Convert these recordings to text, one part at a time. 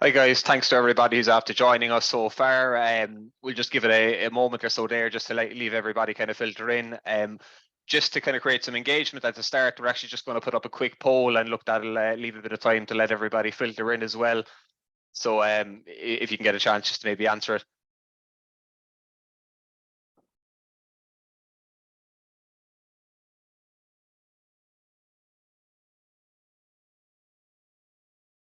Hi guys, thanks to everybody who's after joining us so far. We'll just give it a moment or so there just to leave everybody kind of filter in. Just to kind of create some engagement at the start, we're actually just going to put up a quick poll and look, that'll leave a bit of time to let everybody filter in as well. So if you can get a chance just to maybe answer it.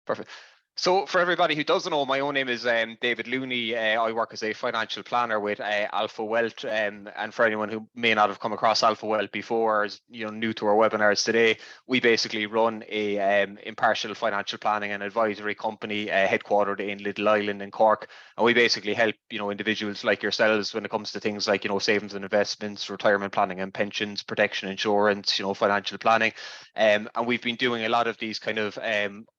Perfect. So for everybody who doesn't know, my own name is David Looney. I work as a financial planner with Alpha Wealth, and for anyone who may not have come across Alpha Wealth before, or is new to our webinars today, we basically run a impartial financial planning and advisory company headquartered in Little Island in Cork, and we basically help individuals like yourselves when it comes to things like savings and investments, retirement planning and pensions, protection insurance, financial planning, and we've been doing a lot of these kind of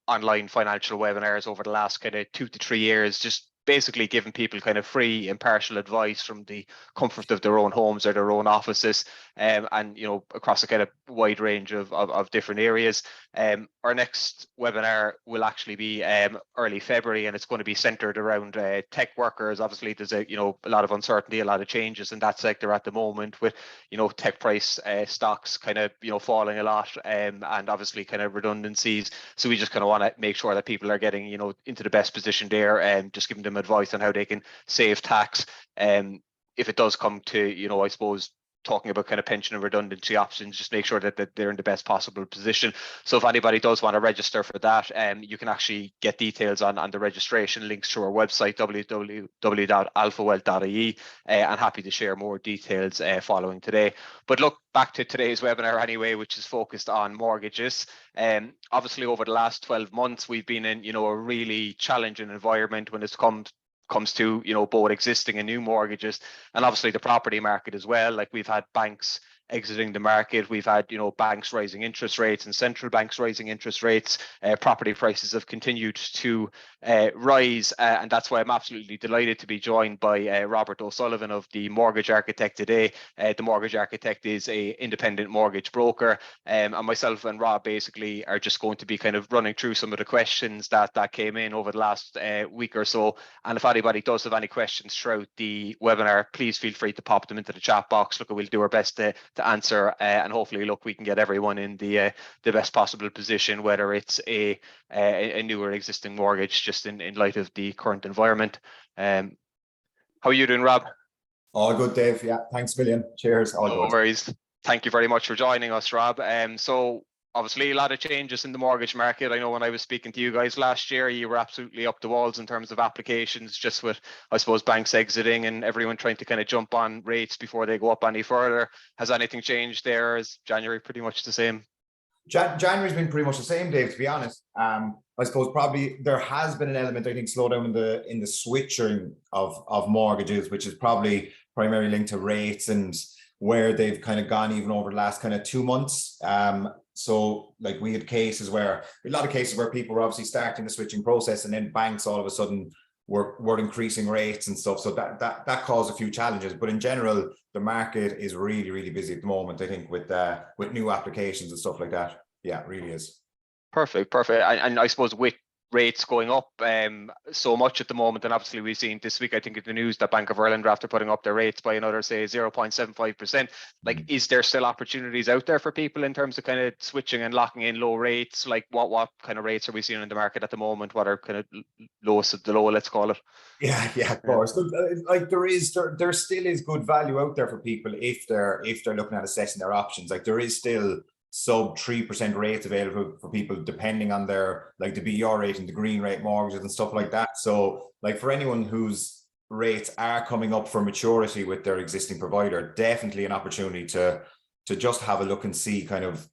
online financial webinars over the last kind of 2 to 3 years, just basically giving people kind of free, impartial advice from the comfort of their own homes or their own offices, and across a kind of wide range of different areas. Our next webinar will actually be early February, and it's going to be centered around tech workers. Obviously, there's a lot of uncertainty, a lot of changes in that sector at the moment, with tech price stocks kind of falling a lot, and obviously kind of redundancies. So we just kind of want to make sure that people are getting into the best position there, and just giving them advice on how they can save tax. If it does come to I suppose talking about kind of pension and redundancy options, just make sure that they're in the best possible position. So if anybody does want to register for that, you can actually get details on the registration links through our website, www.alphawealth.ie, and happy to share more details following today. But look, back to today's webinar anyway, which is focused on mortgages. Obviously over the last 12 months, we've been in a really challenging environment when it's comes to both existing and new mortgages, and obviously the property market as well. Like, we've had banks exiting the market, we've had banks rising interest rates and central banks rising interest rates. Property prices have continued to rise, and that's why I'm absolutely delighted to be joined by Robert O'Sullivan of the Mortgage Architect today. The Mortgage Architect is a independent mortgage broker, and myself and Rob basically are just going to be kind of running through some of the questions that came in over the last week or so. And if anybody does have any questions throughout the webinar, please feel free to pop them into the chat box. Look, we'll do our best to answer, and hopefully, look, we can get everyone in the best possible position, whether it's a new or existing mortgage, just in light of the current environment. How are you doing, Rob? All good, Dave. Yeah, thanks a million. Cheers. All good. No worries. Thank you very much for joining us, Rob. So obviously a lot of changes in the mortgage market. I know when I was speaking to you guys last year, you were absolutely up the walls in terms of applications, just with, I suppose, banks exiting and everyone trying to kind of jump on rates before they go up any further. Has anything changed there? Is January pretty much the same? January's been pretty much the same, Dave, to be honest. I suppose probably there has been an element, I think, slowdown in the switching of mortgages, which is probably primarily linked to rates and where they've kind of gone even over the last kind of 2 months. So like, we had a lot of cases where people were obviously starting the switching process, and then banks all of a sudden were increasing rates and stuff. So that caused a few challenges. But in general, the market is really, really busy at the moment, I think, with new applications and stuff like that. Yeah, it really is. Perfect. And I suppose with rates going up so much at the moment, and obviously we've seen this week, I think, in the news that Bank of Ireland, after putting up their rates by another, say, 0.75%, like, is there still opportunities out there for people in terms of kind of switching and locking in low rates? Like, what kind of rates are we seeing in the market at the moment? What are kind of lowest of the low, let's call it? Yeah, of course. Like, there still is good value out there for people if they're looking at assessing their options. Like, there is still sub 3% rates available for people, depending on their, like, the BR rate and the green rate mortgages and stuff like that. So, like, for anyone whose rates are coming up for maturity with their existing provider, definitely an opportunity to just have a look and see kind of,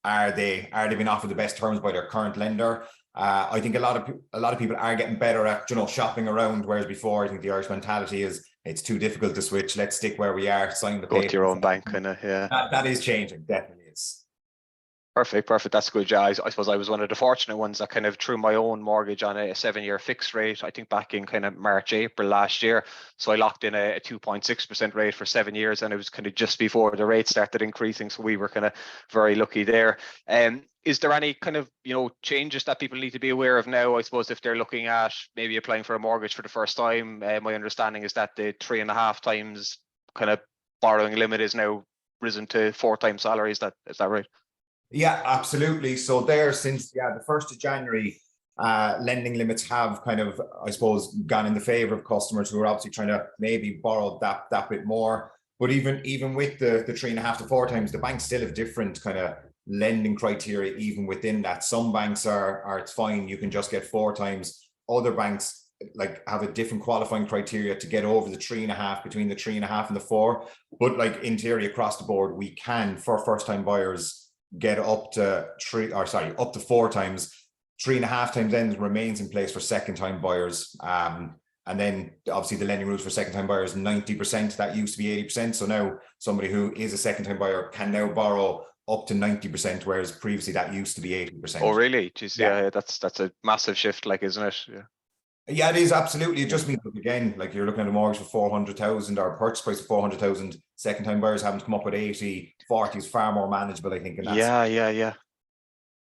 are they being offered the best terms by their current lender? I think a lot of people are getting better at shopping around, whereas before, I think the Irish mentality is, it's too difficult to switch, let's stick where we are, sign the paper. Go to your own bank, kind of. Yeah, that is changing, definitely is. Perfect. That's good. Yeah, I suppose I was one of the fortunate ones that kind of threw my own mortgage on a 7-year fixed rate, I think back in kind of March, April last year. So I locked in a 2.6% rate for 7 years, and it was kind of just before the rate started increasing. So we were kind of very lucky there. is there any kind of, changes that people need to be aware of now? I suppose if they're looking at maybe applying for a mortgage for the first time, my understanding is that the 3.5 times kind of borrowing limit is now risen to 4 times salary. Is that right? Yeah, absolutely. So there, since the 1st of January, lending limits have kind of, I suppose, gone in the favor of customers who are obviously trying to maybe borrow that bit more. But even with the 3.5 to 4 times, the banks still have different kind of lending criteria even within that. Some banks are it's fine, you can just get 4 times. Other banks like have a different qualifying criteria to get over the 3.5, between the 3.5 and the 4. But like in theory across the board, we can, for first time buyers, get up to 4 times. 3.5 times then remains in place for second time buyers. And then obviously the lending rules for second time buyers 90%. That used to be 80%. So now somebody who is a second time buyer can now borrow up to 90%, whereas previously that used to be 80%. Oh, really? Jeez, yeah, that's a massive shift, like, isn't it? Yeah. Yeah, it is absolutely. It just means, again, like you're looking at a mortgage for 400,000 or a purchase price of 400,000. Second time buyers having to come up with 80, 40 is far more manageable, I think. Yeah.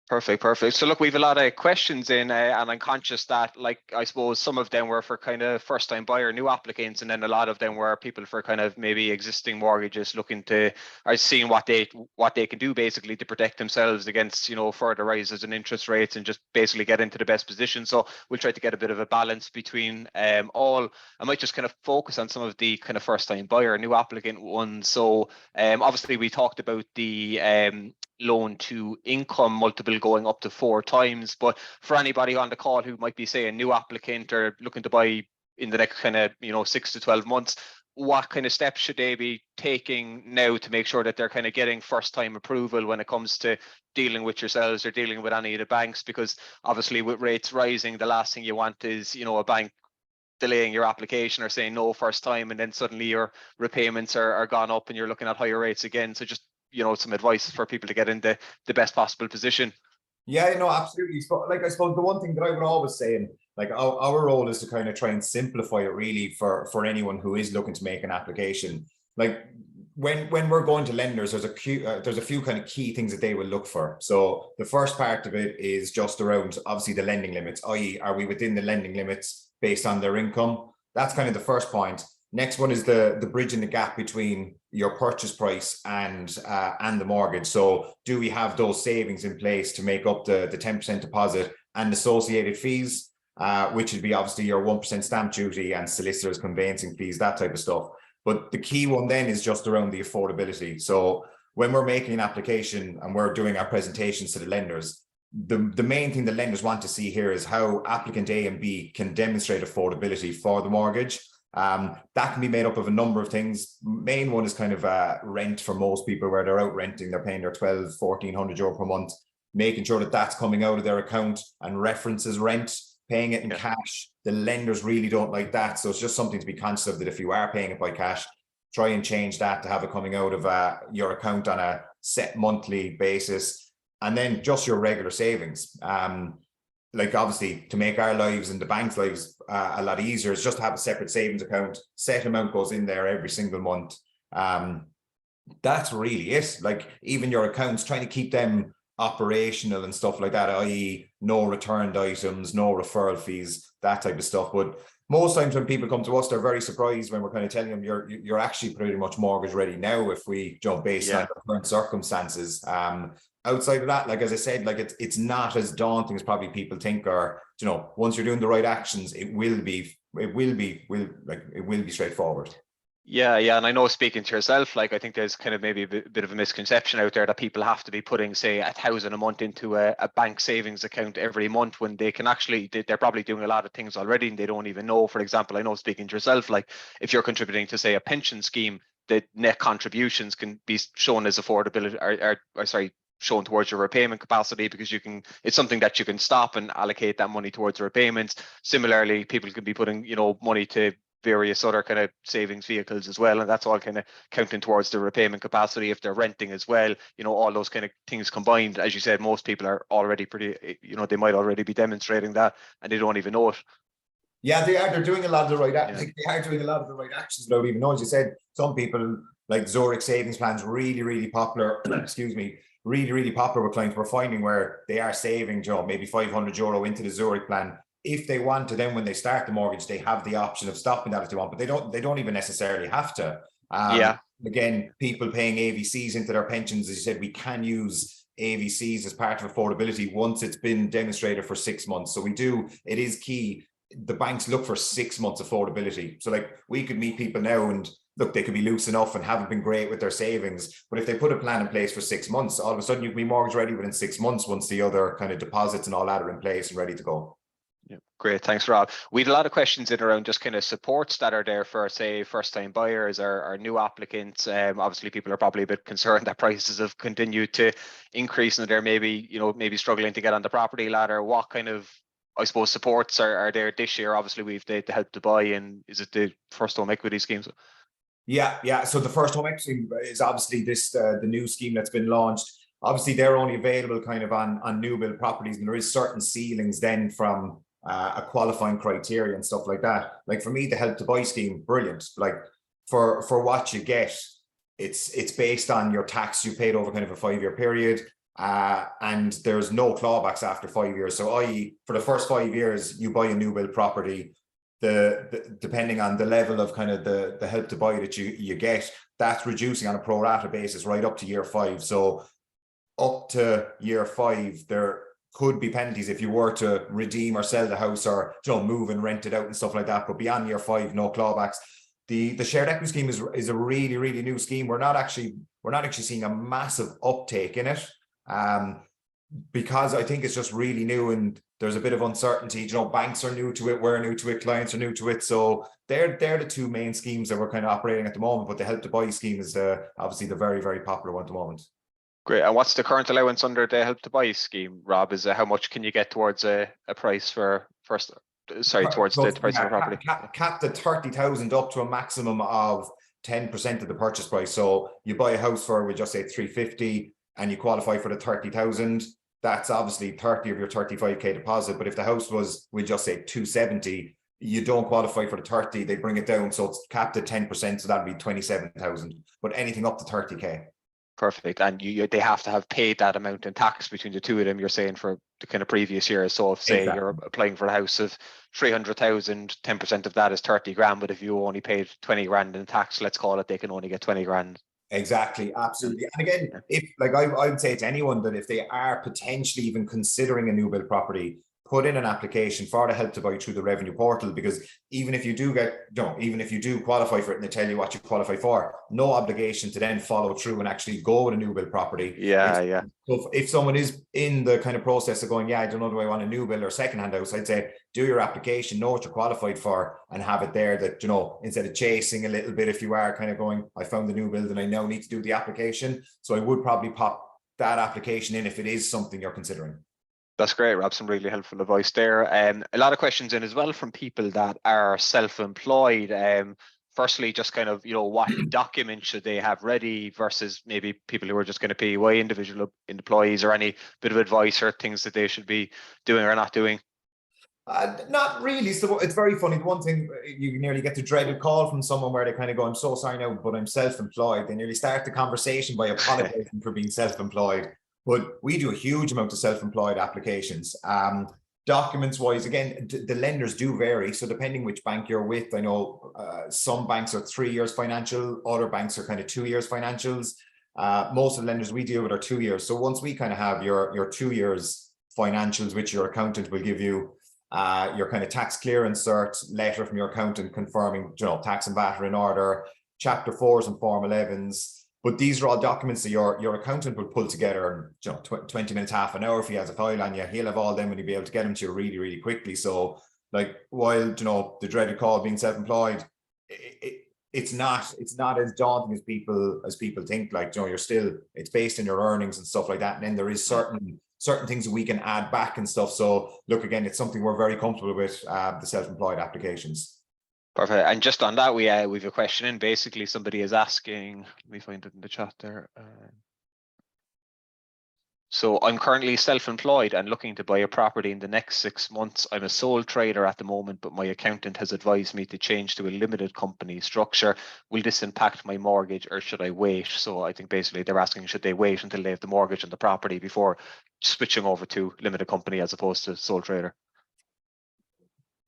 Perfect. So look, we've a lot of questions in, and I'm conscious that, like, I suppose some of them were for kind of first time buyer, new applicants, and then a lot of them were people for kind of maybe existing mortgages looking to, or seeing what they can do basically to protect themselves against, further rises in interest rates and just basically get into the best position. So we'll try to get a bit of a balance between all. I might just kind of focus on some of the kind of first time buyer, new applicant ones. So obviously we talked about the loan to income multiple going up to 4 times, but for anybody on the call who might be, say, a new applicant or looking to buy in the next kind of 6 to 12 months, what kind of steps should they be taking now to make sure that they're kind of getting first time approval when it comes to dealing with yourselves or dealing with any of the banks? Because obviously with rates rising, the last thing you want is a bank delaying your application or saying no first time, and then suddenly your repayments are gone up and you're looking at higher rates again. So just some advice for people to get into the best possible position. Yeah, absolutely. Like, I suppose the one thing that I would always say, and like our role is to kind of try and simplify it really for anyone who is looking to make an application. Like when we're going to lenders, there's a few kind of key things that they will look for. So the first part of it is just around obviously the lending limits, i.e., are we within the lending limits based on their income? That's kind of the first point. Next one is the bridging the gap between your purchase price and the mortgage. So do we have those savings in place to make up the 10% deposit and associated fees, which would be obviously your 1% stamp duty and solicitors, conveyancing fees, that type of stuff. But the key one then is just around the affordability. So when we're making an application and we're doing our presentations to the lenders, the main thing the lenders want to see here is how applicant A and B can demonstrate affordability for the mortgage. That can be made up of a number of things. Main one is kind of rent for most people, where they're out renting, they're paying their 1,200-1,400 euro per month, making sure that that's coming out of their account and references rent, paying it in cash. The lenders really don't like that. So it's just something to be conscious of, that if you are paying it by cash, try and change that to have it coming out of your account on a set monthly basis. And then just your regular savings. Like obviously to make our lives and the bank's lives a lot easier, is just to have a separate savings account. Set amount goes in there every single month. That's really it. Like even your accounts, trying to keep them operational and stuff like that, i.e. no returned items, no referral fees, that type of stuff. But most times when people come to us, they're very surprised when we're kind of telling them you're actually pretty much mortgage ready now, if we jump based on the current circumstances. Outside of that, like as I said, like it's not as daunting as probably people think, or once you're doing the right actions, it will be straightforward. Yeah, and I know, speaking to yourself, like I think there's kind of maybe a bit of a misconception out there that people have to be putting, say, 1,000 a month into a bank savings account every month, when they can actually, they're probably doing a lot of things already and they don't even know. For example, I know, speaking to yourself, like if you're contributing to, say, a pension scheme, the net contributions can be shown as affordability, or shown towards your repayment capacity, because it's something that you can stop and allocate that money towards the repayments. Similarly, people can be putting money to various other kind of savings vehicles as well, and that's all kind of counting towards the repayment capacity. If they're renting as well, all those kind of things combined, as you said, most people are already pretty, they might already be demonstrating that and they don't even know it. Yeah, they are. They're doing a lot of the right. Like they are doing a lot of the right actions without even knowing. As you said, some people like Zurich savings plans, really popular. Excuse me, really popular with clients. We're finding where they are saving, maybe €500 into the Zurich plan. If they want to, then when they start the mortgage, they have the option of stopping that if they want, but they don't even necessarily have to. Yeah. Again, people paying AVCs into their pensions, as you said, we can use AVCs as part of affordability once it's been demonstrated for 6 months. So it is key. The banks look for 6 months affordability. So like we could meet people now and look, they could be loose enough and haven't been great with their savings. But if they put a plan in place for 6 months, all of a sudden you can be mortgage ready within 6 months once the other kind of deposits and all that are in place and ready to go. Yeah, great. Thanks, Rob. We had a lot of questions in around just kind of supports that are there for, say, first-time buyers or new applicants. Obviously, people are probably a bit concerned that prices have continued to increase and they're maybe struggling to get on the property ladder. What kind of, I suppose, supports are there this year? Obviously, we've the Help to Buy, and is it the first home equity schemes? Yeah. So the first home equity is obviously the new scheme that's been launched. Obviously, they're only available kind of on new build properties, and there is certain ceilings then from a qualifying criteria and stuff like that. Like for me, the Help to Buy scheme, brilliant. Like for what you get, it's based on your tax you paid over kind of a 5-year period. And there's no clawbacks after 5 years. So i.e., for the first 5 years, you buy a new build property, depending on the level of kind of the Help to Buy that you get, that's reducing on a pro rata basis right up to year 5. So up to year 5, there could be penalties if you were to redeem or sell the house or move and rent it out and stuff like that. But beyond year 5, no clawbacks. The shared equity scheme is a really new scheme. We're not actually seeing a massive uptake in it, because I think it's just really new and there's a bit of uncertainty. Banks are new to it, we're new to it, clients are new to it. So they're the two main schemes that we're kind of operating at the moment. But the Help to Buy scheme is obviously the very popular one at the moment. Great. And what's the current allowance under the Help to Buy scheme, Rob? Is how much can you get towards a price for towards the price of a property? Capped at 30,000 up to a maximum of 10% of the purchase price. So you buy a house for, we just say 350, and you qualify for the 30,000. That's obviously 30 of your 35k deposit. But if the house was, we just say 270, you don't qualify for the 30, they bring it down. So it's capped at 10%. So that'd be 27,000, but anything up to 30k. Perfect. And they have to have paid that amount in tax between the two of them, you're saying, for the kind of previous year. So if, say, exactly, you're applying for a house of 300,000, 10% of that is 30 grand. But if you only paid 20 grand in tax, let's call it, they can only get 20 grand. Exactly, absolutely. And again, if I would say to anyone that if they are potentially even considering a new build property, put in an application for the Help to Buy through the revenue portal, because even if you do qualify for it and they tell you what you qualify for, no obligation to then follow through and actually go with a new build property. Yeah. So if someone is in the kind of process of going, I don't know, do I want a new build or secondhand house? I'd say do your application, know what you're qualified for, and have it there that, instead of chasing a little bit, if you are kind of going, I found the new build and I now need to do the application. So I would probably pop that application in if it is something you're considering. That's great, Rob. Some really helpful advice there. A lot of questions in as well from people that are self-employed. Firstly, just kind of, what documents should they have ready versus maybe people who are just going to PAY individual employees, or any bit of advice or things that they should be doing or not doing? Not really. So it's very funny. The one thing, you nearly get the dreaded call from someone where they kind of go, I'm so sorry now, but I'm self-employed. They nearly start the conversation by apologizing for being self-employed. But we do a huge amount of self-employed applications. Documents wise, again, the lenders do vary. So depending which bank you're with, I know some banks are 3 years financial, other banks are kind of 2 years financials. Most of the lenders we deal with are 2 years. So once we kind of have your 2 years financials, which your accountant will give you, your kind of tax clearance cert, letter from your accountant confirming, tax and VAT are in order, chapter 4s and form 11s. But these are all documents that your accountant will pull together in 20 minutes, half an hour. If he has a file on you, he'll have all them and he'll be able to get them to you really quickly. So while the dreaded call being self-employed, it's not as daunting as people think. You're still, it's based on your earnings and stuff like that. And then there is certain things that we can add back and stuff. So look, again, it's something we're very comfortable with, the self-employed applications. Perfect. And just on that, we have a question in. Basically, somebody is asking, let me find it in the chat there. So I'm currently self-employed and looking to buy a property in the next 6 months. I'm a sole trader at the moment, but my accountant has advised me to change to a limited company structure. Will this impact my mortgage or should I wait? So I think basically they're asking, should they wait until they have the mortgage and the property before switching over to limited company as opposed to sole trader?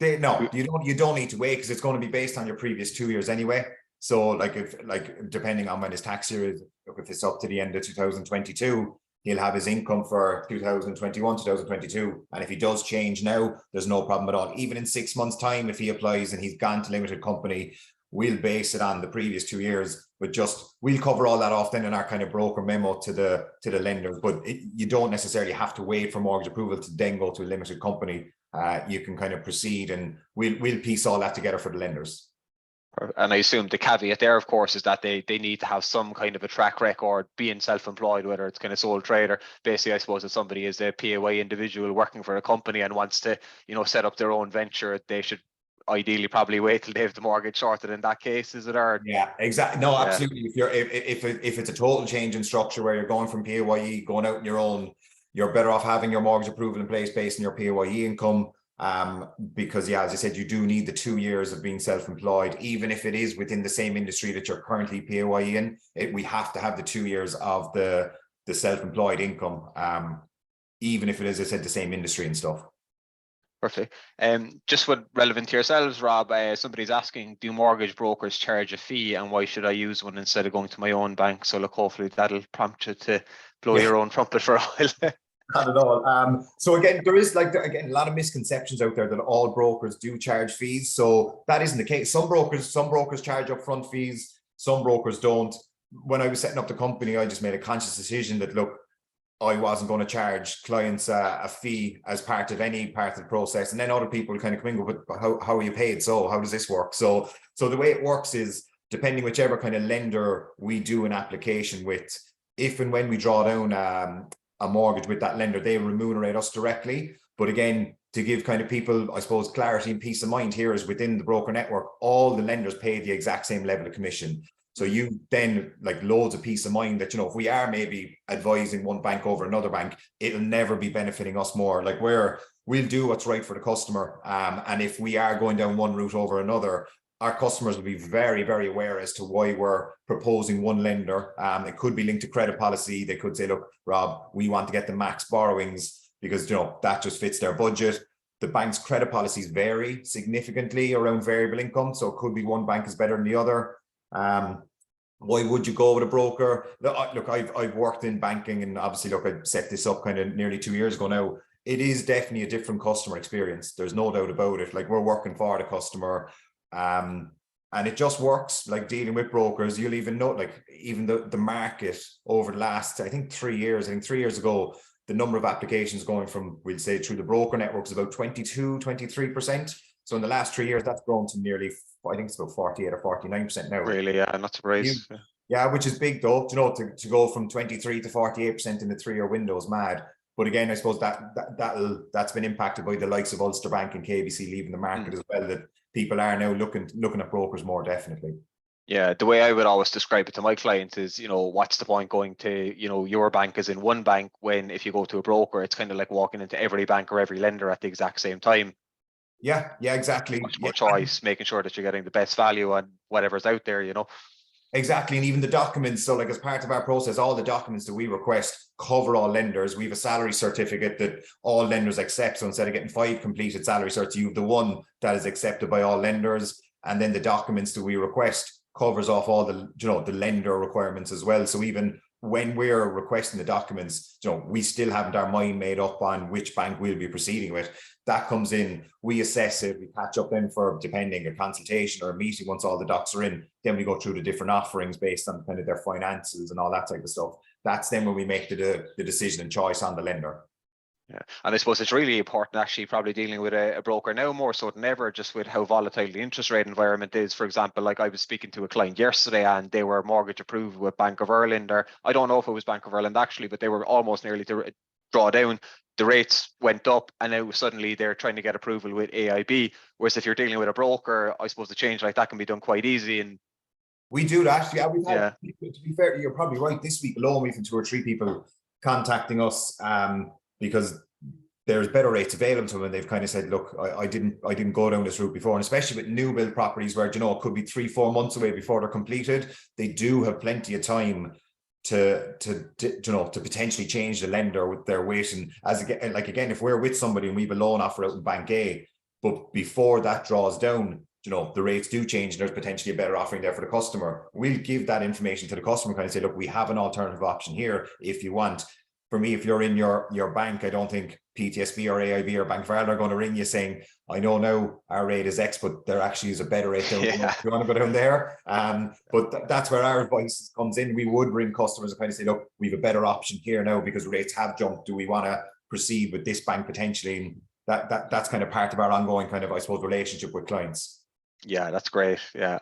No, you don't need to wait because it's going to be based on your previous 2 years anyway. So like depending on when his tax year is, if it's up to the end of 2022, he'll have his income for 2021, 2022. And if he does change now, there's no problem at all. Even in 6 months' time, if he applies and he's gone to limited company, we'll base it on the previous 2 years, but just we'll cover all that off then in our kind of broker memo to the lenders. But you don't necessarily have to wait for mortgage approval to then go to a limited company. You can kind of proceed, and we'll piece all that together for the lenders. And I assume the caveat there, of course, is that they need to have some kind of a track record being self-employed, whether it's kind of sole trader. Basically, I suppose if somebody is a PAYE individual working for a company and wants to, set up their own venture, they should ideally probably wait till they have the mortgage sorted in that case, is it? Or yeah, exactly. No, absolutely. If it's a total change in structure where you're going from PAYE, going out on your own, you're better off having your mortgage approval in place based on your PAYE income. Because as I said, you do need the 2 years of being self-employed, even if it is within the same industry that you're currently PAYE in. We have to have the 2 years of the self-employed income, even if it is, as I said, the same industry and stuff. Perfect. Just what relevant to yourselves, Rob, somebody's asking, do mortgage brokers charge a fee and why should I use one instead of going to my own bank? So look, hopefully that'll prompt you to blow your own trumpet for a while. Not at all. So again, there is a lot of misconceptions out there that all brokers do charge fees. So that isn't the case. Some brokers charge upfront fees, some brokers don't. When I was setting up the company, I just made a conscious decision that, look, I wasn't going to charge clients a fee as part of any part of the process. And then other people kind of come in and go, but how are you paid? So how does this work? So the way it works is, depending whichever kind of lender we do an application with, if and when we draw down a mortgage with that lender, they remunerate us directly. But again, to give kind of people, I suppose, clarity and peace of mind here is within the broker network, all the lenders pay the exact same level of commission. So you then loads of peace of mind that, if we are maybe advising one bank over another bank, it'll never be benefiting us more. We'll do what's right for the customer. And if we are going down one route over another, our customers will be very, very aware as to why we're proposing one lender. It could be linked to credit policy. They could say, look, Rob, we want to get the max borrowings because, that just fits their budget. The bank's credit policies vary significantly around variable income. So it could be one bank is better than the other. Why would you go with a broker? Look, I've worked in banking, and obviously, look, I set this up kind of nearly 2 years ago now. It is definitely a different customer experience. There's no doubt about it. We're working for the customer. And it just works, dealing with brokers. You'll even know, even the market over the last, I think 3 years, 3 years ago, the number of applications going from, we'll say, through the broker network is about 23%. So in the last 3 years, that's grown to nearly, I think it's about 48 or 49% now. Really, yeah, not surprised. Yeah, which is big though, to go from 23 to 48% in the 3 year window is mad. But again, I suppose that's been impacted by the likes of Ulster Bank and KBC leaving the market as well, that people are now looking at brokers more, definitely. Yeah, the way I would always describe it to my clients is, what's the point going to, your bank is in one bank when if you go to a broker, it's kind of like walking into every bank or every lender at the exact same time. Yeah, exactly. Much more choice, making sure that you're getting the best value on whatever's out there, Exactly. And even the documents. So as part of our process, all the documents that we request cover all lenders. We have a salary certificate that all lenders accept. So instead of getting 5 completed salary certs, you have the one that is accepted by all lenders. And then the documents that we request covers off all the, the lender requirements as well. So even when we're requesting the documents, we still haven't our mind made up on which bank we'll be proceeding with. That comes in, we assess it, we catch up then for, depending, a consultation or a meeting once all the docs are in. Then we go through the different offerings based on kind of their finances and all that type of stuff. That's then when we make the decision and choice on the lender. Yeah, and I suppose it's really important actually probably dealing with a broker now more so than ever, just with how volatile the interest rate environment is. For example, I was speaking to a client yesterday and they were mortgage approved with Bank of Ireland, or I don't know if it was Bank of Ireland actually, but they were almost nearly to draw down. The rates went up and now suddenly they're trying to get approval with AIB. Whereas if you're dealing with a broker, I suppose the change like that can be done quite easy. And we do that. Yeah, we've had, to be fair, you're probably right. This week alone, we've had 2 or 3 people contacting us because there's better rates available to them, and they've kind of said, look, I didn't go down this route before. And especially with new build properties where, you know, it could be 3-4 months away before they're completed, they do have plenty of time to you know, to potentially change the lender with their waiting. As again, like again, if we're with somebody and we have a loan offer out in Bank A, but before that draws down, you know, the rates do change and there's potentially a better offering there for the customer, we'll give that information to the customer, kind of say, look, we have an alternative option here if you want. For me, if you're in your bank, I don't think PTSB or AIB or Bank of Ireland are going to ring you saying, I know now our rate is X, but there actually is a better rate down below. If you want to go down there. But that's where our advice comes in. We would ring customers and kind of say, look, we have a better option here now because rates have jumped. Do we want to proceed with this bank potentially? And that's kind of part of our ongoing kind of, I suppose, relationship with clients. Yeah, that's great. Yeah.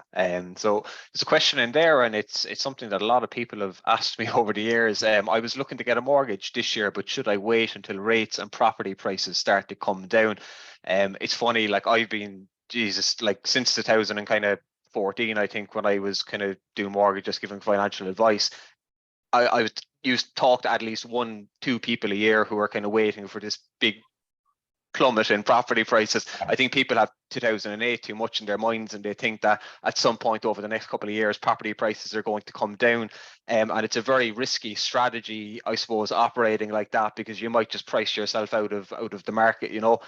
So there's a question in there, and it's something that a lot of people have asked me over the years. I was looking to get a mortgage this year, but should I wait until rates and property prices start to come down? It's funny, like I've been, Jesus, like since 2014, I think, when I was kind of doing mortgages, giving financial advice, I used to talk to at least 1-2 people a year who are kind of waiting for this big plummet in property prices. I think people have 2008 too much in their minds, and they think that at some point over the next couple of years property prices are going to come down, and it's a very risky strategy, I suppose, operating like that, because you might just price yourself out of the market, you know.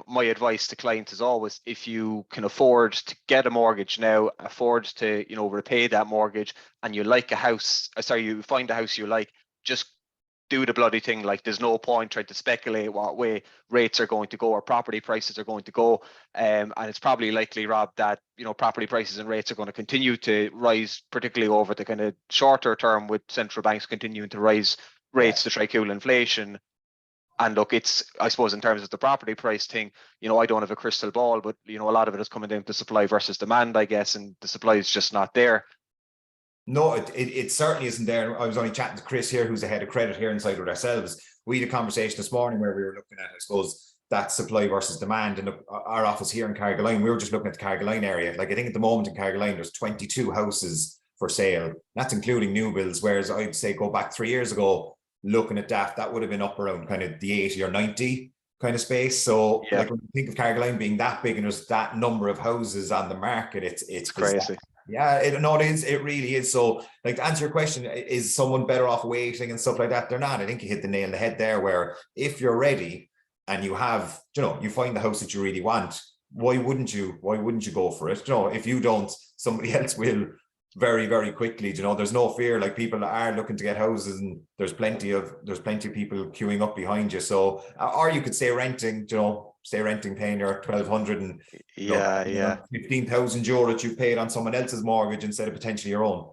My advice to clients is always, if you can afford to get a mortgage now, afford to, you know, repay that mortgage, and you like a house, you find a house you like, just do the bloody thing. Like, there's no point trying to speculate what way rates are going to go or property prices are going to go. And it's probably likely, Rob, that, you know, property prices and rates are going to continue to rise, particularly over the kind of shorter term, with central banks continuing to rise rates to try cool inflation. And look, it's, I suppose, in terms of the property price thing, you know, I don't have a crystal ball, but, you know, a lot of it is coming down to supply versus demand, I guess, and the supply is just not there. No, it certainly isn't there. I was only chatting to Chris here, who's the head of credit here inside with ourselves. We had a conversation this morning where we were looking at, I suppose, that supply versus demand. And our office here in Carrigaline, we were just looking at the Carrigaline area. Like, I think at the moment in Carrigaline, there's 22 houses for sale. That's including new builds. Whereas I'd say go back 3 years ago, looking at that would have been up around kind of the 80 or 90 kind of space. So like, when you think of Carrigaline being that big and there's that number of houses on the market, it's crazy. Yeah, it really is. So, like, to answer your question, is someone better off waiting and stuff like that? They're not. I think you hit the nail on the head there, where if you're ready and you have, you know, you find the house that you really want, why wouldn't you go for it? You know, if you don't, somebody else will very, very quickly. You know, there's no fear. Like, people are looking to get houses, and there's plenty of people queuing up behind you. So, or you could stay renting, you know, paying your 1,200 and 15,000 euro that you paid on someone else's mortgage instead of potentially your own.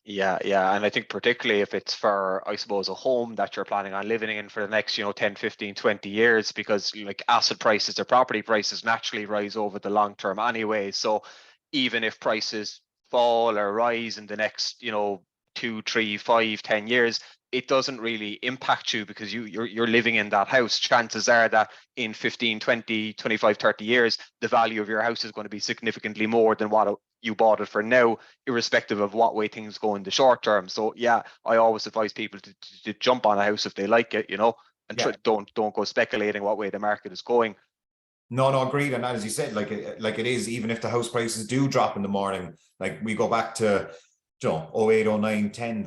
Yeah, and I think particularly if it's for, I suppose, a home that you're planning on living in for the next, you know, 10, 15, 20 years, because like asset prices or property prices naturally rise over the long term anyway. So even if prices fall or rise in the next, you know, 2, 3, 5, 10 years, it doesn't really impact you, because you're living in that house. Chances are that in 15, 20, 25, 30 years, the value of your house is going to be significantly more than what you bought it for now, irrespective of what way things go in the short term. So yeah, I always advise people to jump on a house if they like it, you know, and don't go speculating what way the market is going. No, agreed. And as you said, like it is, even if the house prices do drop in the morning, like we go back to, you know, 08, 09, 10,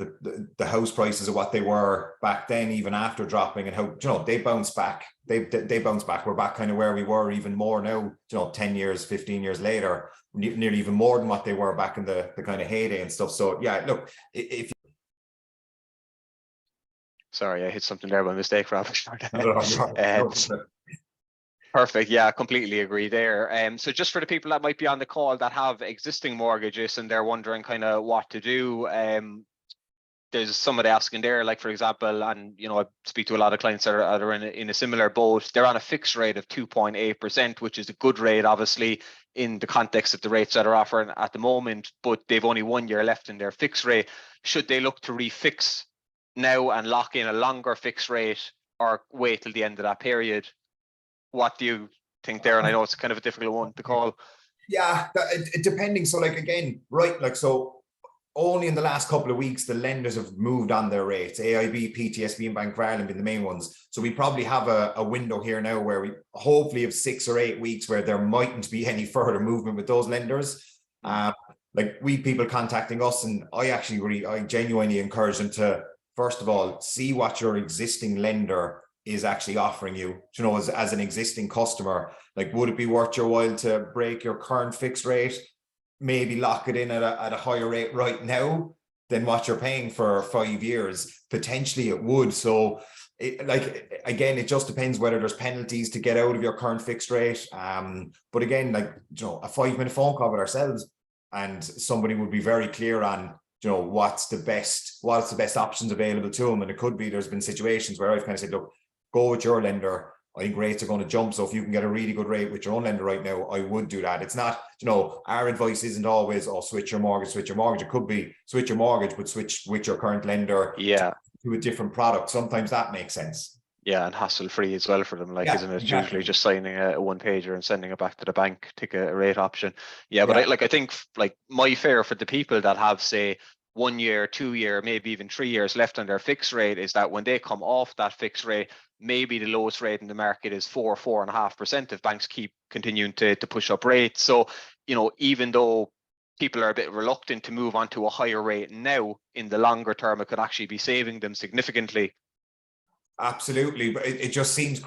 the house prices are what they were back then, even after dropping, and how, you know, they bounce back. They bounce back. We're back kind of where we were, even more now, you know, 10 years, 15 years later, nearly even more than what they were back in the kind of heyday and stuff. So yeah, look, if Sorry, I hit something there by mistake, Rob. No. Perfect. Yeah, completely agree there. So just for the people that might be on the call that have existing mortgages and they're wondering kind of what to do, there's somebody asking there, like, for example, and, you know, I speak to a lot of clients that are in a similar boat. They're on a fixed rate of 2.8%, which is a good rate, obviously, in the context of the rates that are offering at the moment, but they've only 1 year left in their fixed rate. Should they look to refix now and lock in a longer fixed rate, or wait till the end of that period? What do you think there? And I know it's kind of a difficult one to call. Yeah, depending. So, like, again, right, like, so only in the last couple of weeks, the lenders have moved on their rates. AIB, PTSB, and Bank of Ireland being the main ones. So we probably have a window here now where we hopefully have 6 or 8 weeks where there mightn't be any further movement with those lenders. Like we people contacting us, and I genuinely encourage them to, first of all, see what your existing lender is actually offering you, as an existing customer. Like, would it be worth your while to break your current fixed rate, maybe lock it in at a higher rate right now than what you're paying for 5 years? Potentially it would. So again, it just depends whether there's penalties to get out of your current fixed rate. But again, like, a 5-minute phone call with ourselves, and somebody would be very clear on, what's the best options available to them. And it could be, there's been situations where I've kind of said, look, go with your lender. I think rates are going to jump. So if you can get a really good rate with your own lender right now, I would do that. It's not, our advice isn't always, switch your mortgage. It could be switch your mortgage, but switch with your current lender to a different product. Sometimes that makes sense. Yeah, and hassle-free as well for them. Like, isn't it usually just signing a one-pager and sending it back to the bank, take a rate option? Yeah, but I think like my fear for the people that have, say, 1 year, 2 year, maybe even 3 years left on their fixed rate is that when they come off that fixed rate, maybe the lowest rate in the market is 4.5% if banks keep continuing to push up rates. So, even though people are a bit reluctant to move on to a higher rate now, in the longer term, it could actually be saving them significantly. Absolutely, but it just seems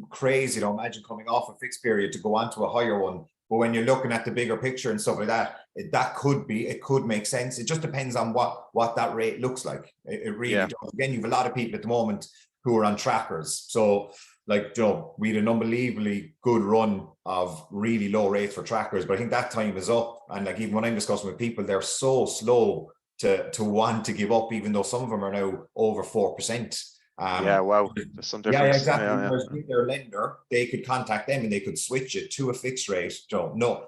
crazy. Imagine coming off a fixed period to go on to a higher one. But when you're looking at the bigger picture and stuff like that, it could make sense. It just depends on what that rate looks like. It really does. Again, you have a lot of people at the moment who are on trackers. So, like, we had an unbelievably good run of really low rates for trackers, but I think that time is up. And like, even when I'm discussing with people, they're so slow to want to give up, even though some of them are now over 4%. Wow, there's some difference. Yeah, exactly. Whereas with their lender, they could contact them and they could switch it to a fixed rate. No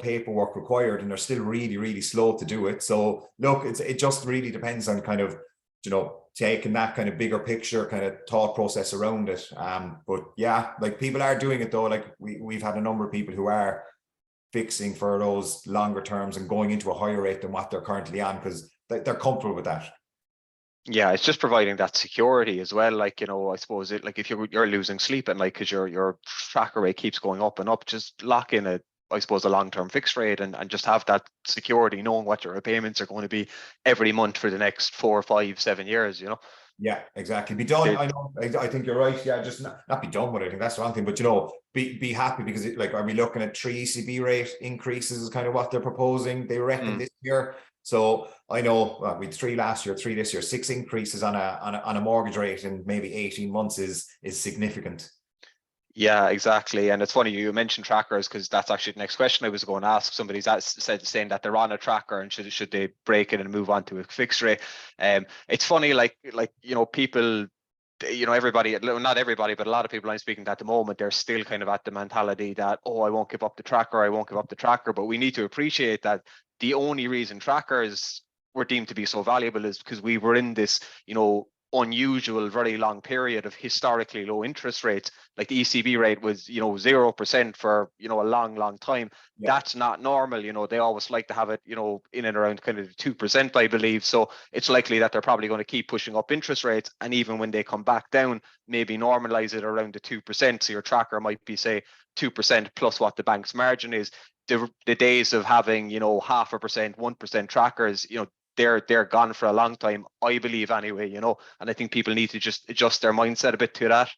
paperwork required, and they're still really, really slow to do it. So look, it just really depends on kind of, taking that kind of bigger picture kind of thought process around it. But yeah, like, people are doing it though. Like, we've had a number of people who are fixing for those longer terms and going into a higher rate than what they're currently on, because they're comfortable with that. Yeah, it's just providing that security as well. Like, I suppose it, like, if you're losing sleep at night because your tracker rate keeps going up and up, just lock in a long-term fixed rate and just have that security, knowing what your repayments are going to be every month for the next 4, 5, 7 years. Yeah, exactly. Be done. I know. I think you're right. Yeah, just not be done with it. I think that's the wrong thing. But be happy, because are we looking at 3 ECB rate increases is kind of what they're proposing, they reckon, this year. So I know we had 3 last year, 3 this year. 6 increases on a mortgage rate in maybe 18 months is significant. Yeah, exactly. And it's funny you mentioned trackers, because that's actually the next question I was going to ask. Somebody's saying that they're on a tracker and should they break it and move on to a fixed rate. It's funny, like people, everybody, not everybody, but a lot of people I'm speaking to at the moment, they're still kind of at the mentality that, I won't give up the tracker. But we need to appreciate that the only reason trackers were deemed to be so valuable is because we were in this, unusual, very long period of historically low interest rates. Like, the ECB rate was, 0% for, a long time. Yeah. That's not normal. They always like to have it, in and around kind of 2%, I believe. So it's likely that they're probably going to keep pushing up interest rates. And even when they come back down, maybe normalize it around the 2%. So your tracker might be, say, 2% plus what the bank's margin is. The days of having, 0.5%, 1% trackers, they're gone for a long time, I believe, anyway, and I think people need to just adjust their mindset a bit to that.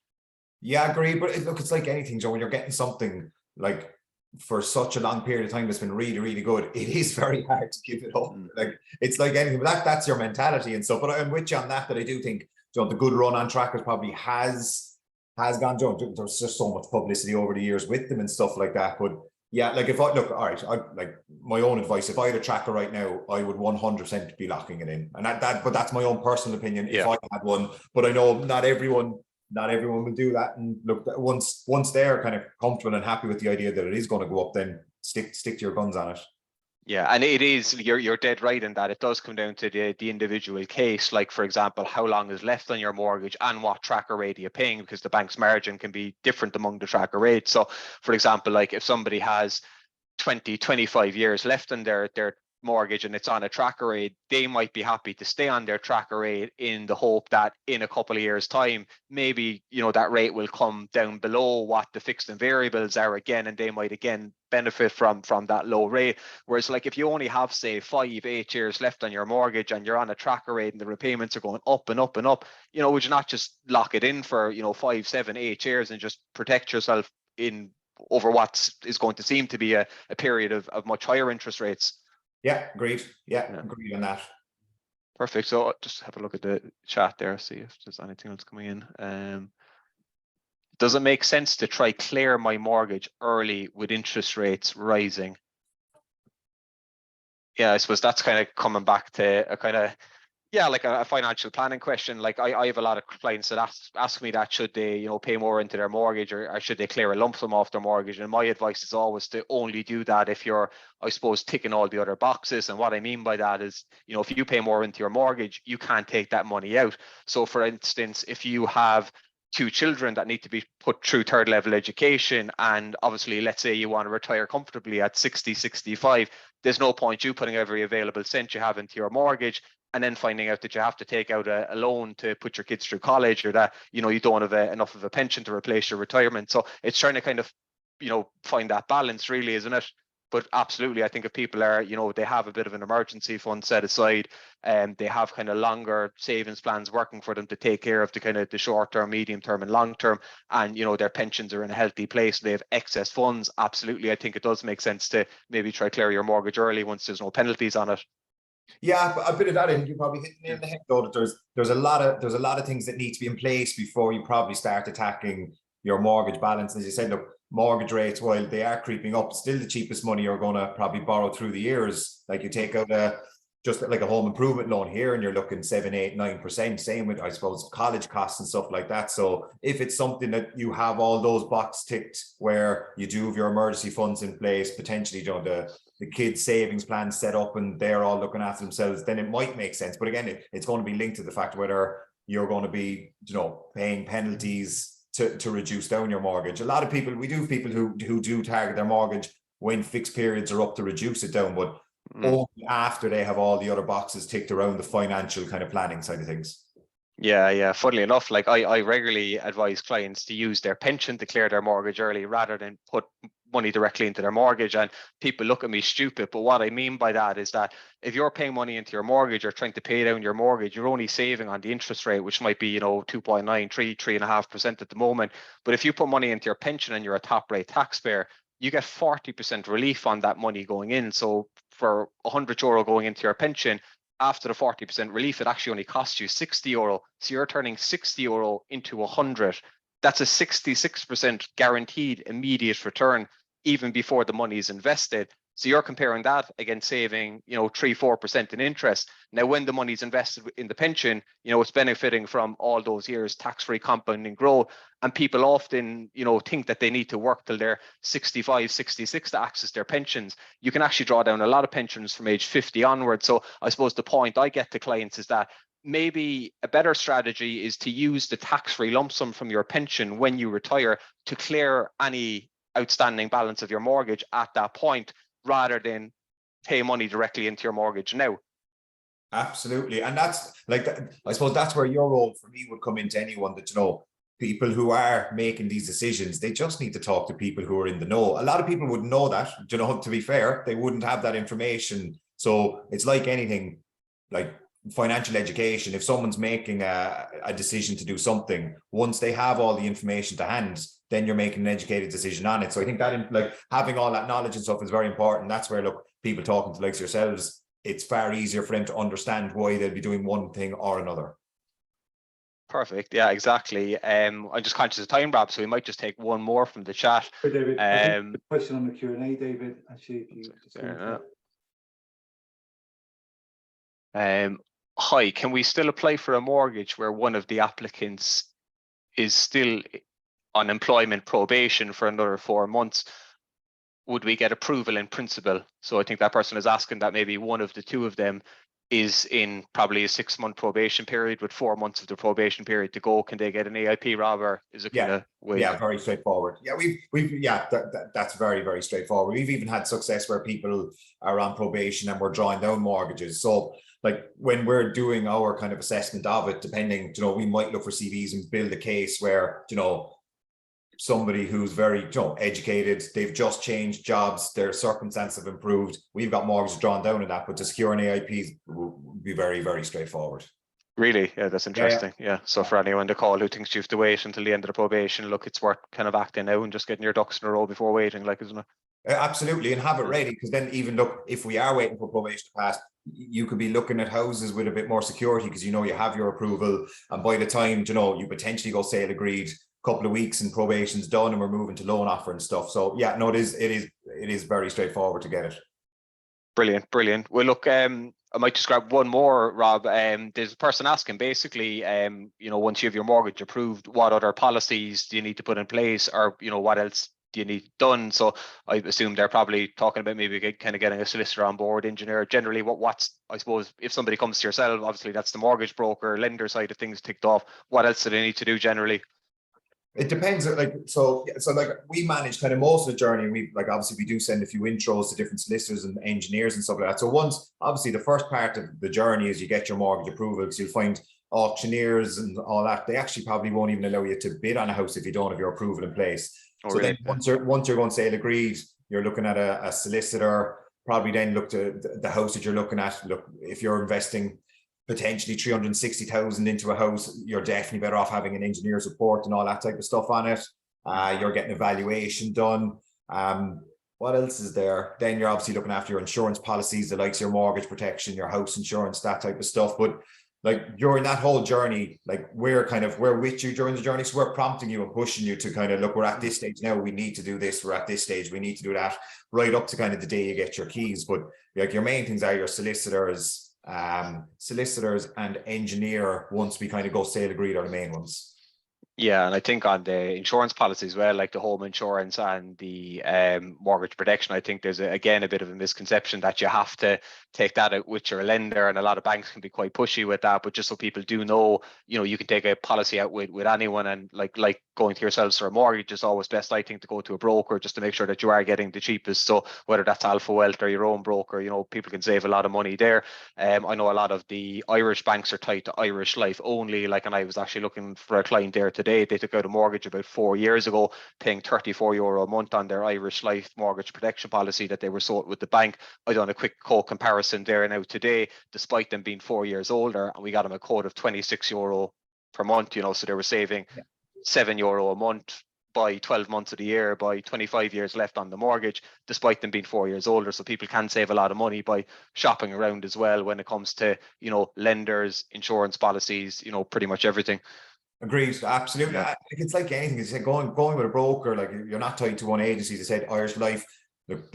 Yeah, I agree. But look, it's like anything, Joe, when you're getting something like for such a long period of time that's been really, really good, it is very hard to give it up. Like, it's like anything, but that's your mentality and stuff. But I'm with you on that I do think, the good run on trackers probably has gone, there's just so much publicity over the years with them and stuff like that. But yeah, like, if I look, all right, like, my own advice, if I had a tracker right now, I would 100% be locking it in. And but that's my own personal opinion. If I had one, but I know not everyone will do that. And look, once they're kind of comfortable and happy with the idea that it is going to go up, then stick to your guns on it. Yeah, and it is, you're dead right in that it does come down to the individual case. Like, for example, how long is left on your mortgage and what tracker rate are you paying, because the bank's margin can be different among the tracker rates. So, for example, like, if somebody has 20, 25 years left on their mortgage and it's on a tracker rate, they might be happy to stay on their tracker rate in the hope that in a couple of years' time, maybe, you know, that rate will come down below what the fixed and variables are again, and they might again benefit from that low rate. Whereas like if you only have, say, 5-8 years left on your mortgage and you're on a tracker rate and the repayments are going up and up and up, you know, would you not just lock it in for, you know, 5, 7, 8 years and just protect yourself in over what is going to seem to be a period of much higher interest rates? Yeah, agreed. Yeah, agreed on that. Perfect. So just have a look at the chat there, see if there's anything else coming in. Does it make sense to try clear my mortgage early with interest rates rising? Yeah, I suppose that's kind of coming back to a kind of, yeah, like a financial planning question. Like I have a lot of clients that ask me that, should they, you know, pay more into their mortgage, or should they clear a lump sum off their mortgage? And my advice is always to only do that if you're, I suppose, ticking all the other boxes. And what I mean by that is, you know, if you pay more into your mortgage, you can't take that money out. So for instance, if you have 2 children that need to be put through 3rd level education, and obviously let's say you want to retire comfortably at 60, 65, there's no point you putting every available cent you have into your mortgage and then finding out that you have to take out a loan to put your kids through college, or that, you know, you don't have enough of a pension to replace your retirement. So it's trying to kind of, you know, find that balance really, isn't it? But absolutely, I think if people are, you know, they have a bit of an emergency fund set aside, and they have kind of longer savings plans working for them to take care of the kind of the short term, medium term and long term, and, you know, their pensions are in a healthy place, they have excess funds, absolutely, I think it does make sense to maybe try clear your mortgage early once there's no penalties on it. Yeah, a bit of that. I think you probably hit the nail on the head, though, that there's a lot of things that need to be in place before you probably start attacking your mortgage balance. As you said, look, mortgage rates, while they are creeping up, still the cheapest money you're going to probably borrow through the years. Like you take out just like a home improvement loan here, and you're looking 7, 8, 9%. Same with, I suppose, college costs and stuff like that. So if it's something that you have all those boxes ticked, where you do have your emergency funds in place, potentially, you know, the kids' savings plans set up, and they're all looking after themselves, then it might make sense. But again, it's going to be linked to the fact whether you're going to be, you know, paying penalties to reduce down your mortgage. A lot of people, we do have people who do target their mortgage when fixed periods are up to reduce it down, but only after they have all the other boxes ticked around the financial kind of planning side of things. Yeah. Funnily enough, like I regularly advise clients to use their pension to clear their mortgage early rather than put money directly into their mortgage. And people look at me stupid, but what I mean by that is that if you're paying money into your mortgage or trying to pay down your mortgage, you're only saving on the interest rate, which might be, you know, 2.9, 3.5% at the moment. But if you put money into your pension and you're a top rate taxpayer, you get 40% relief on that money going in. So for €100 going into your pension, after the 40% relief, it actually only costs you €60. So you're turning €60 into 100. That's a 66% guaranteed immediate return, even before the money is invested. So you're comparing that against saving, you know, 3-4% in interest. Now, when the money's invested in the pension, you know, it's benefiting from all those years tax-free compounding growth. And people often, you know, think that they need to work till they're 65, 66 to access their pensions. You can actually draw down a lot of pensions from age 50 onwards. So I suppose the point I get to clients is that maybe a better strategy is to use the tax-free lump sum from your pension when you retire to clear any outstanding balance of your mortgage at that point, rather than pay money directly into your mortgage now. Absolutely. And that's like, I suppose that's where your role for me would come into. Anyone that, you know, people who are making these decisions, they just need to talk to people who are in the know. A lot of people wouldn't know that, you know, to be fair, they wouldn't have that information. So it's like anything, like financial education. If someone's making a decision to do something, once they have all the information to hand, then you're making an educated decision on it. So I think that, like, having all that knowledge and stuff is very important. That's where, look, people talking to likes yourselves, it's far easier for them to understand why they'll be doing one thing or another. Perfect. Yeah, exactly. I'm just conscious of time, Rob, so we might just take one more from the chat. Hey, David, I think the question on the Q&A, David, actually, if you just hi, can we still apply for a mortgage where one of the applicants is still on employment probation for another 4 months? Would we get approval in principle? So I think that person is asking that maybe one of the two of them is in probably a 6-month probation period with 4 months of the probation period to go, can they get an AIP, Rob, or is it kind of wait? Yeah, very straightforward. Yeah, that's very, very straightforward. We've even had success where people are on probation and we're drawing down mortgages. So like when we're doing our kind of assessment of it, depending, we might look for CVs and build a case where, somebody who's very, educated, they've just changed jobs, their circumstances have improved. We've got mortgages drawn down in that, but to secure an AIP would be very, very straightforward. Really? Yeah, that's interesting. Yeah. So for anyone to call who thinks you have to wait until the end of the probation, look, it's worth kind of acting now and just getting your ducks in a row before waiting, like, isn't it? Absolutely, and have it ready, because then even look, if we are waiting for probation to pass, you could be looking at houses with a bit more security because you have your approval, and by the time you potentially go sale agreed, couple of weeks and probation's done and we're moving to loan offer and stuff. So yeah, no, it is very straightforward to get it. Brilliant. Well, look, I might just grab one more, Rob. There's a person asking basically, once you have your mortgage approved, what other policies do you need to put in place, or what else do you need done? So I assume they're probably talking about maybe kind of getting a solicitor on board, engineer. Generally, what's, I suppose, if somebody comes to yourself, obviously that's the mortgage broker, lender side of things ticked off. What else do they need to do generally? It depends. So we manage kind of most of the journey. We obviously we do send a few intros to different solicitors and engineers and stuff like that. So once, obviously, the first part of the journey is you get your mortgage approval, because you'll find auctioneers and all that, they actually probably won't even allow you to bid on a house if you don't have your approval in place. So really? Then once you're going sale agreed, you're looking at a solicitor. Probably then look to the house that you're looking at. Look, if you're investing potentially 360,000 into a house, you're definitely better off having an engineer's report and all that type of stuff on it. You're getting evaluation done. What else is there? Then you're obviously looking after your insurance policies, the likes of your mortgage protection, your house insurance, that type of stuff. But during that whole journey, we're with you during the journey. So we're prompting you and pushing you to kind of look, we're at this stage now, we need to do this, we're at this stage, we need to do that, right up to kind of the day you get your keys. But your main things are your solicitors and engineer, once we kind of go sale agreed, are the main ones. Yeah, and I think on the insurance policy as well, like the home insurance and the mortgage protection, I think there's again a bit of a misconception that you have to take that out with your lender, and a lot of banks can be quite pushy with that. But just so people do know, you can take a policy out with anyone, and like going to yourselves for a mortgage is always best, I think, to go to a broker just to make sure that you are getting the cheapest. So whether that's Alpha Wealth or your own broker, people can save a lot of money there. I know a lot of the Irish banks are tied to Irish Life only. And I was actually looking for a client there today. They took out a mortgage about 4 years ago, paying €34 a month on their Irish Life mortgage protection policy that they were sold with the bank. I done a quick quote comparison there now today, despite them being 4 years older, and we got them a quote of €26 per month. So they were saving €7 a month by 12 months of the year, by 25 years left on the mortgage, despite them being 4 years older. So people can save a lot of money by shopping around as well when it comes to, lenders, insurance policies, pretty much everything. Agreed, absolutely. Yeah. It's like anything. It's like going with a broker. You're not tied to one agency. As I said, Irish Life,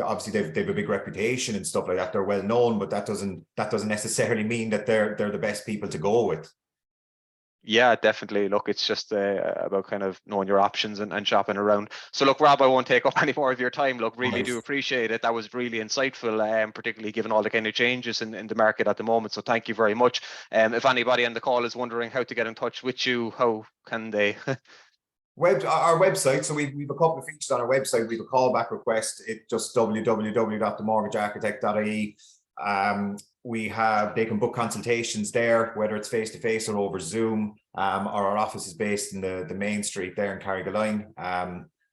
obviously they've a big reputation and stuff like that. They're well known, but that doesn't necessarily mean that they're the best people to go with. Yeah, definitely. Look, it's just about kind of knowing your options and shopping around. So look, Rob, I won't take up any more of your time. Look, really do appreciate it. That was really insightful, particularly given all the kind of changes in the market at the moment. So thank you very much. If anybody on the call is wondering how to get in touch with you, how can they? Our website. So we've a couple of features on our website. We've a callback request. It's just www.themortgagearchitect.ie. They can book consultations there, whether it's face-to-face or over Zoom. Our office is based in the main street there in Carrigaline.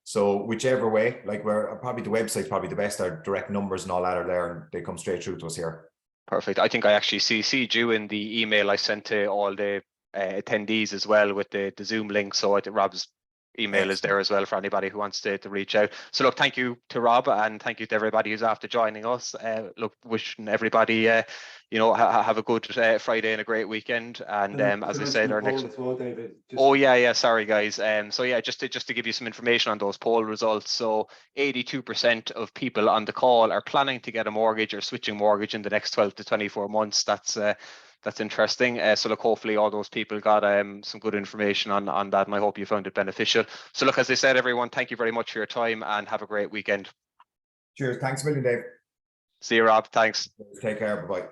So whichever way, we're probably, the website's probably the best. Our direct numbers and all that are there, and they come straight through to us here. Perfect. I think I actually CC'd you in the email I sent to all the attendees as well with the Zoom link. So I think Rob's email is there as well for anybody who wants to reach out. So look, thank you to Rob, and thank you to everybody who's after joining us. Look, wishing everybody have a good Friday and a great weekend. And as I said, our next sorry guys. So yeah, just to give you some information on those poll results. So 82% of people on the call are planning to get a mortgage or switching mortgage in the next 12 to 24 months. That's interesting. So look, hopefully all those people got some good information on that, and I hope you found it beneficial. So look, as I said, everyone, thank you very much for your time and have a great weekend. Cheers. Thanks a million, Dave. See you, Rob. Thanks. Take care. Bye-bye.